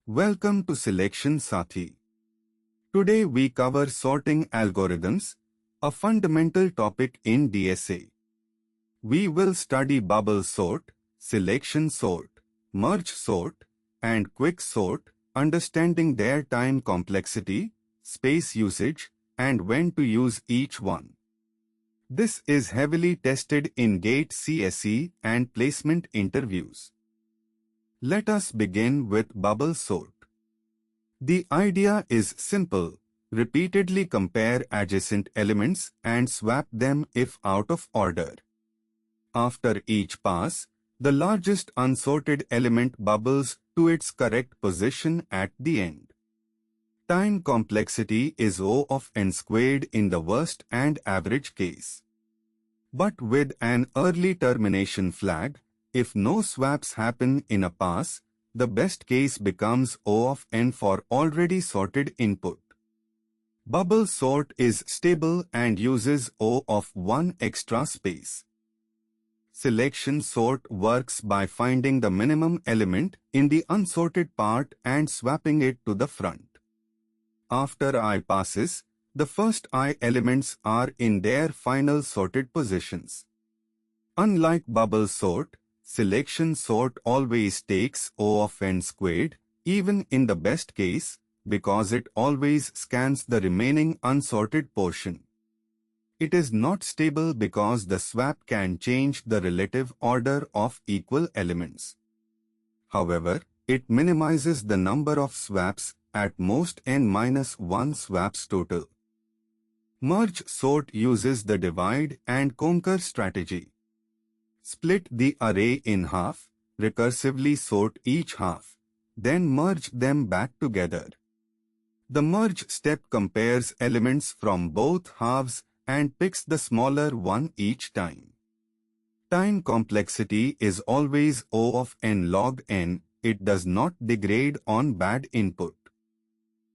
Welcome to Selection Sathi. Today we cover sorting algorithms, a fundamental topic in DSA. We will study bubble sort, selection sort, merge sort, and quick sort, understanding their time complexity, space usage, and when to use each one. This is heavily tested in GATE CSE and placement interviews. Let us begin with bubble sort. The idea is simple. Repeatedly compare adjacent elements and swap them if out of order. After each pass, the largest unsorted element bubbles to its correct position at the end. Time complexity is O of n squared in the worst and average case. But with an early termination flag, if no swaps happen in a pass, the best case becomes O of n for already sorted input. Bubble sort is stable and uses O of 1 extra space. Selection sort works by finding the minimum element in the unsorted part and swapping it to the front. After I passes, the first I elements are in their final sorted positions. Unlike bubble sort, selection sort always takes O of n squared, even in the best case, because it always scans the remaining unsorted portion. It is not stable because the swap can change the relative order of equal elements. However, it minimizes the number of swaps, at most n-1 swaps total. Merge sort uses the divide and conquer strategy. Split the array in half, recursively sort each half, then merge them back together. The merge step compares elements from both halves and picks the smaller one each time. Time complexity is always O of n log n, it does not degrade on bad input.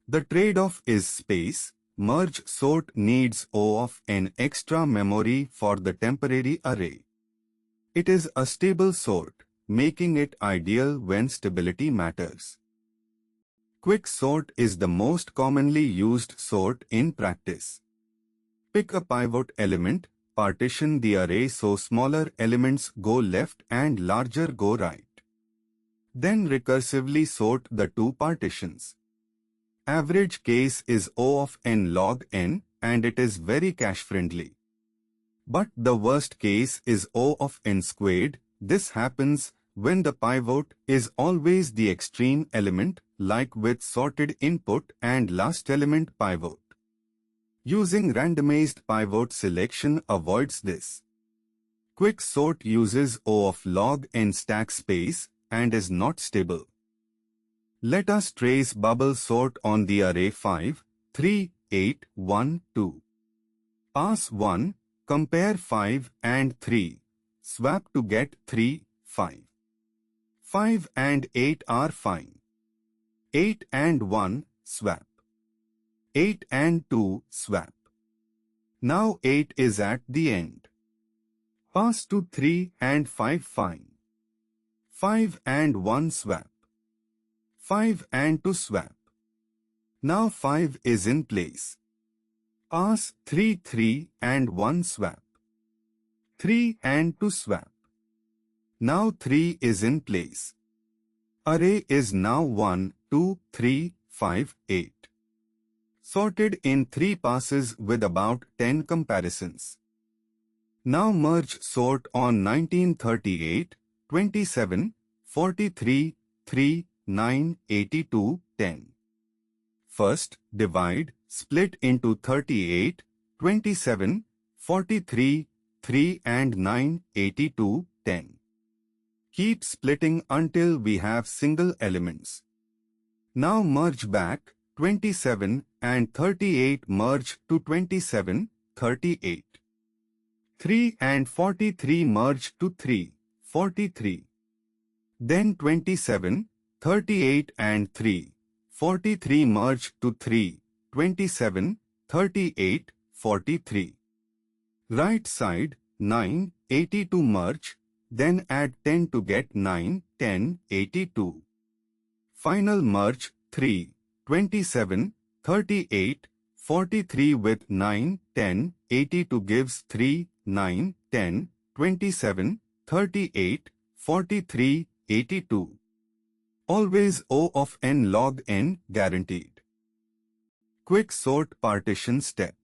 The trade-off is space. Merge sort needs O of n extra memory for the temporary array. It is a stable sort, making it ideal when stability matters. Quick sort is the most commonly used sort in practice. Pick a pivot element, partition the array so smaller elements go left and larger go right. Then recursively sort the two partitions. Average case is O of n log n and it is very cache-friendly. But the worst case is O of n squared. This happens when the pivot is always the extreme element, like with sorted input and last element pivot. Using randomized pivot selection avoids this. Quick sort uses O of log n stack space and is not stable. Let us trace bubble sort on the array 5, 3, 8, 1, 2. Pass 1, compare 5 and 3. Swap to get 3, 5. 5 and 8 are fine. 8 and 1, swap. 8 and 2, swap. Now 8 is at the end. Pass to 3 and 5 fine. 5 and 1 swap. 5 and 2 swap. Now 5 is in place. Pass 3, 3 and 1 swap. 3 and 2 swap. Now 3 is in place. Array is now 1, 2, 3, 5, 8. Sorted in 3 passes with about 10 comparisons. Now merge sort on 1938, 27, 43, 3, 9, 82, 10. First, divide, split into 38, 27, 43, 3 and 9, 82, 10. Keep splitting until we have single elements. Now merge back, 27 and 38 merge to 27, 38. 3 and 43 merge to 3, 43. Then 27, 38 and 3, 43 merge to 3, 27, 38, 43. Right side, 9, 82 merge, then add 10 to get 9, 10, 82. Final merge 3, 27, 38, 43 with 9, 10, 82 gives 3, 9, 10, 27, 38, 43, 82. Always O of n log n guaranteed. Quick sort partition step.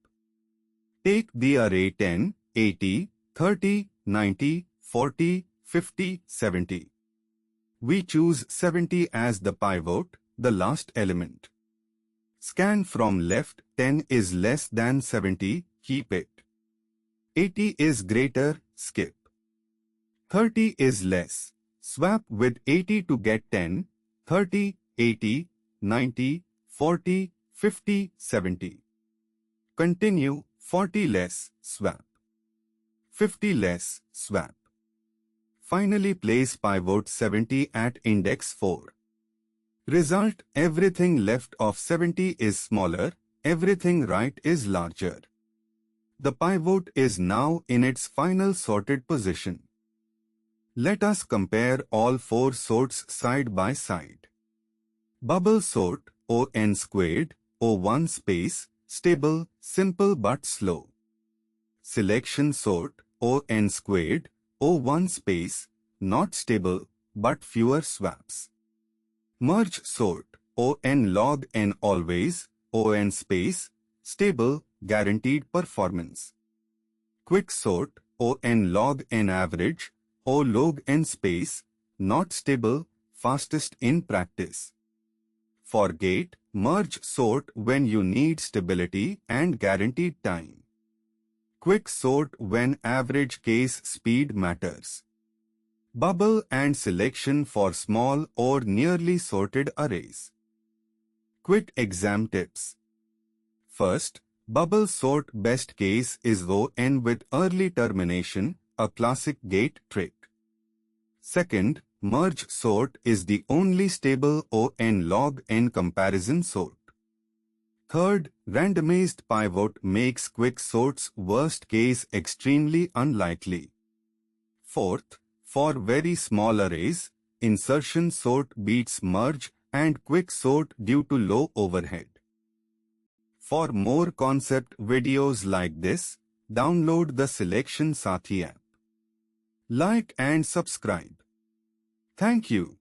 Take the array 10, 80, 30, 90, 40, 50, 70. We choose 70 as the pivot, the last element. Scan from left, 10 is less than 70, keep it. 80 is greater, skip. 30 is less, swap with 80 to get 10, 30, 80, 90, 40, 50, 70. Continue, 40 less, swap. 50 less, swap. Finally place pivot 70 at index 4. Result, everything left of 70 is smaller, everything right is larger. The pivot is now in its final sorted position. Let us compare all four sorts side by side. Bubble sort, O(n squared), O1 space, stable, simple but slow. Selection sort, O(n squared), O1 space, not stable, but fewer swaps. Merge sort, O(n log n always), O(n space, stable, guaranteed performance. Quick sort, O(n log n average), O log n space, not stable, fastest in practice. For gate, merge sort when you need stability and guaranteed time. Quick sort when average case speed matters. Bubble and selection for small or nearly sorted arrays. Quick exam tips. First, bubble sort best case is O(n with early termination, a classic gate trick. Second, merge sort is the only stable O(n log n comparison sort. Third, randomized pivot makes quick sort's worst case extremely unlikely. Fourth, for very small arrays, insertion sort beats merge and quick sort due to low overhead. For more concept videos like this, download the Selection Sathi app. Like and subscribe. Thank you.